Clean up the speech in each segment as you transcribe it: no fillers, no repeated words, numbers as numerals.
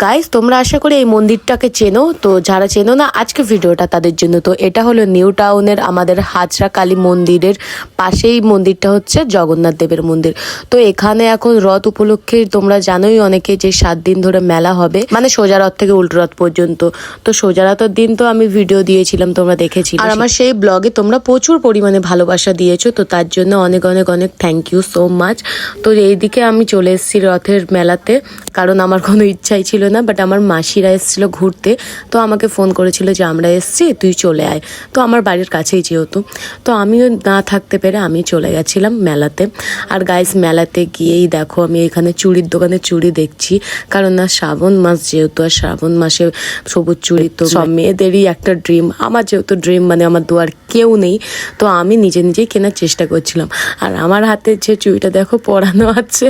Guys তোমরা আশা করি এই মন্দিরটাকে চেনো, তো যারা চেনো না আজকে ভিডিওটা তাদের জন্য। তো এটা হলো নিউ টাউনের আমাদের হাজরা কালী মন্দিরের পাশেই মন্দিরটা হচ্ছে জগন্নাথ দেবের মন্দির। তো এখানে এখন রথ উপলক্ষে তোমরা জানোই অনেকে যে 7 দিন ধরে মেলা হবে, মানে সোজা রথ থেকে উল্টো রথ পর্যন্ত। তো সোজা রথের দিন তো আমি ভিডিও দিয়েছিলাম, তোমরা দেখেছিলে, আর আমার সেই ব্লগে তোমরা প্রচুর পরিমাণে ভালোবাসা দিয়েছো, তো তার জন্য অনেক অনেক অনেক থ্যাংক ইউ সো মাচ। তো এইদিকে আমি চলে এসেছি রথের মেলাতে, কারণ আমার কোনো ইচ্ছাই ছিল না, বাট আমার মাসিরা এসেছিল ঘুরতে, তো আমাকে ফোন করেছিল যে আমরা এসছি তুই চলে আয়। তো আমার বাড়ির কাছেই যেহেতু, তো আমিও না থাকতে পেরে আমি চলে গেছিলাম মেলাতে। আর গাইস মেলাতে গিয়েই দেখো আমি এখানে চুড়ির দোকানে চুড়ি দেখছি, কারণ না শ্রাবণ মাস যেহেতু, আর শ্রাবণ মাসে সবুজ চুড়ি তো সব মেয়েদেরই একটা ড্রিম। আমার যেহেতু ড্রিম, মানে আমার দুয়ার কেউ নেই, তো আমি নিজে নিজেই কেনার চেষ্টা করছিলাম। আর আমার হাতে যে চুড়িটা দেখো পরানো আছে,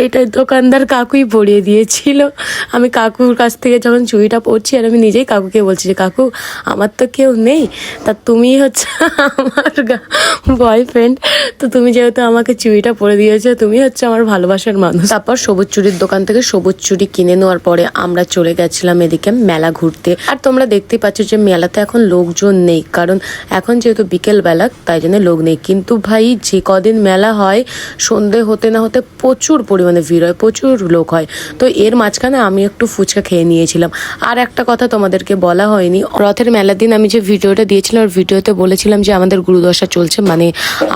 এটা দোকানদার কাকুই পরিয়ে দিয়েছিল। আমি কাকুর কাছ থেকে যখন চুড়িটা পরছি, আর আমি নিজেই কাকুকে বলছি যে কাকু আমার তো কেউ নেই, তা তুমি হচ্ছে আমার বয়ফ্রেন্ড, তো তুমি যেহেতু আমাকে চুড়িটা পরে দিয়েছো, তুমি হচ্ছে আমার ভালোবাসার মানুষ। তারপর সবুজ চুড়ির দোকান থেকে সবুজ চুড়ি কিনে নেওয়ার পরে আমরা চলে গেছিলাম এদিকে মেলা ঘুরতে। আর তোমরা দেখতেই পাচ্ছ যে মেলাতে এখন লোকজন নেই, কারণ এখন যেহেতু বিকেল বেলা তাই জন্য লোক নেই। কিন্তু ভাই যে কদিন মেলা হয় সন্ধে হতে না হতে প্রচুর পরিমাণে ভিড় হয়, প্রচুর লোক হয়। তো এর মাঝখানে আমি একটু ফুচকা খেয়ে নিয়েছিলাম। আর একটা কথা তোমাদেরকে বলা হয়নি, রথের মেলার দিন আমি যে ভিডিওটা দিয়েছিলাম, আর ভিডিওতে বলেছিলাম যে আমাদের গুরুদশা চলছে, মানে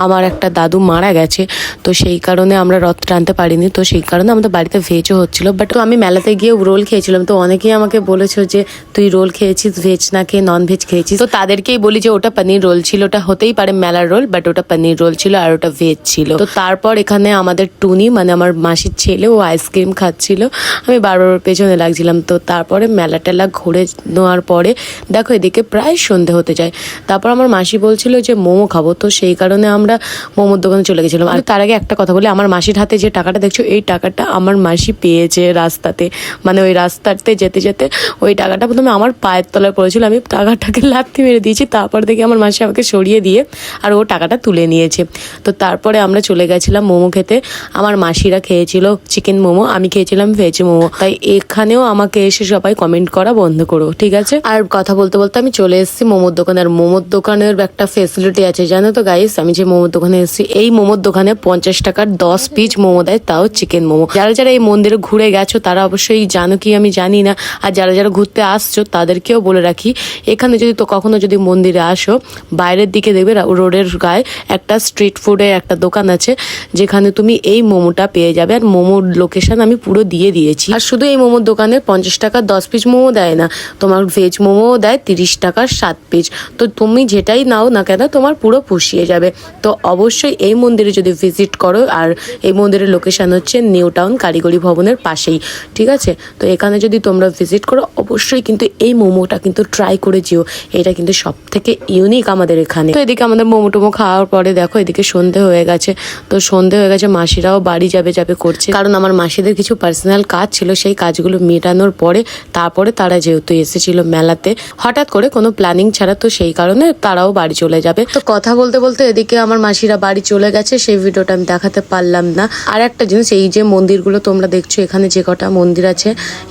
আমার একটা দাদু মারা গেছে, তো সেই কারণে আমরা রথ টানতে পারিনি। তো সেই কারণে আমাদের বাড়িতে ভেজও হচ্ছিল, বাট তো আমি মেলাতে গিয়ে রোল খেয়েছিলাম। তো অনেকেই আমাকে বলেছো যে তুই রোল খেয়েছিস, ভেজ না খেয়ে নন ভেজ খেয়েছিস। তো তাদেরকেই বলি যে ওটা পনির রোল ছিল, ওটা হতেই পারে মেলার রোল, বাট ওটা পনির রোল ছিল আর ওটা ভেজ ছিল। তো তারপর এখানে আমাদের টুনি, মানে আমার মাসির ছেলে, ও আইসক্রিম খাচ্ছিল, আমি বারবার পেছনে লাগছিলাম। তো তারপরে মেলা টেলা ঘুরে নেওয়ার পরে দেখো এদিকে প্রায় সন্ধে হতে যায়। তারপর আমার মাসি বলছিল যে মোমো খাবো, তো সেই কারণে আমরা মোমোর দোকানে চলে গেছিলাম। আর তার আগে একটা কথা বলি, আমার মাসির হাতে যে টাকাটা দেখছো, এই টাকাটা আমার মাসি পেয়েছে রাস্তাতে, মানে ওই রাস্তাতে যেতে যেতে ওই টাকাটা প্রথমে আমার পায়ের তলায় পড়েছিল, আমি টাকাটাকে লাথি মেরে দিয়েছি, তারপর দেখে আমার মাসি আমাকে সরিয়ে দিয়ে আর ও টাকাটা তুলে নিয়েছে। তো তারপরে আমরা চলে গেছিলাম মোমো খেতে। আমার মাসিরা খেয়েছিল চিকেন মোমো, আমি খেয়েছিলাম ভেজ মোমো। তাই এখানেও আমাকে এসে সবাই কমেন্ট করা বন্ধ করো, ঠিক আছে? আর কথা বলতে বলতে আমি চলে এসেছি মোমোর দোকানে। আর মোমোর দোকানের একটা ফেসিলিটি আছে জানো তো গাইস, আমি যে মোমোর দোকানে এসেছি, এই মোমোর দোকানে 50 টাকার 10 পিস মোমো দেয়, তাও চিকেন মোমো। যারা যারা এই মন্দিরে ঘুরে গেছো তারা অবশ্যই জানো কি আমি জানি না, আর যারা যারা ঘুরতে আসছো তাদেরকেও বলে রাখি, এখানে যদি তো কখনো যদি মন্দিরে আসো, বাইরের দিকে দেখবে রোডের গায়ে একটা স্ট্রিট ফুডের একটা দোকান আছে, যেখানে তুমি এই মোমোটা পেয়ে যাবে। আর মোমোর লোকেশন আমি পুরো দিয়ে দিয়েছি। আর শুধু এই মোমোর দোকানে 50 টাকার 10 পিস মোমো দেয় না, তোমার ভেজ মোমোও দেয় 30 টাকার 7 পিস। তো তুমি যেটাই নাও না কেন তোমার পুরো পুষিয়ে যাবে। তো অবশ্যই এই মন্দিরে যদি ভিজিট করো, আর এই মন্দিরের লোকেশন হচ্ছে নিউ টাউন কারিগরি ভবনের পাশেই, ঠিক আছে? তো এখানে যদি তোমরা ভিজিট করো অবশ্যই কিন্তু এই মোমোটা কিন্তু ট্রাই করে যেও, এটা কিন্তু সব থেকে ইউনিক আমাদের এখানে। তো এদিকে আমাদের মোমো টোমো খাওয়ার পরে দেখো এদিকে সন্ধে হয়ে গেছে। তো সন্ধে হয়ে গেছে, মাসিরাও বাড়ি যাবে করছে, কারণ আমার মাসিদের কিছু পার্সোনাল কাজ ছিল, সেই কাজগুলো মেটানোর পরে তারপরে তারা যেহেতু এসেছিল মেলাতে হঠাৎ করে কোনো প্ল্যানিং ছাড়া, তো সেই কারণে তারাও বাড়ি চলে যাবে। তো কথা বলতে বলতে এদিকে আমার মাসিরা বাড়ি চলে গেছে, সেই ভিডিওটা আমি দেখাতে পারলাম না। আর একটা জিনিস, এই যে মন্দিরগুলো তোমরা দেখছো, এখানে যে কটা মন্দির আছে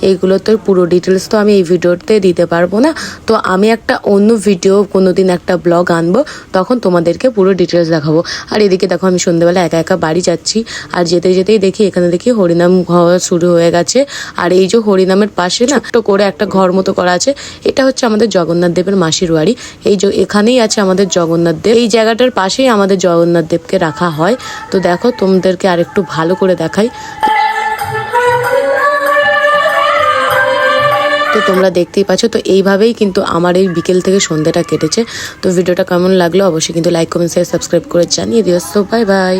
এইগুলো তো পুরো ডিটেলস তো আমি এই ভিডিওতে দিতে পারবো না। তো আমি একটা অন্য ভিডিও কোনোদিন একটা ব্লগ আনবো, তখন তোমাদেরকে পুরো ডিটেলস দেখাবো। আর এদিকে দেখো আমি সন্ধ্যেবেলা একা একা বাড়ি যাচ্ছি, আর যেতে যেতেই দেখি এখানে দেখি হরিনাম হওয়া শুরু হয়ে গেছে। আর এই যে হরিনামের পাশে না ছোট্ট করে একটা ঘর মতো করা আছে, এটা হচ্ছে আমাদের জগন্নাথ দেবের মাসির বাড়ি। এই যে এখানেই আছে আমাদের জগন্নাথ দেব, এই জায়গাটার পাশেই আমাদের জগন্নাথ দেবকে রাখা হয়। তো দেখো তোমাদেরকে আর একটু ভালো করে দেখাই। তো তোমরা দেখতেই পাচ্ছ, তো এইভাবেই কিন্তু আমার এই বিকেল থেকে সন্ধ্যাটা কেটেছে। তো ভিডিওটা কেমন লাগলো অবশ্যই কিন্তু লাইক কমেন্ট শেয়ার সাবস্ক্রাইব করে জানিয়ে দিও। So bye bye.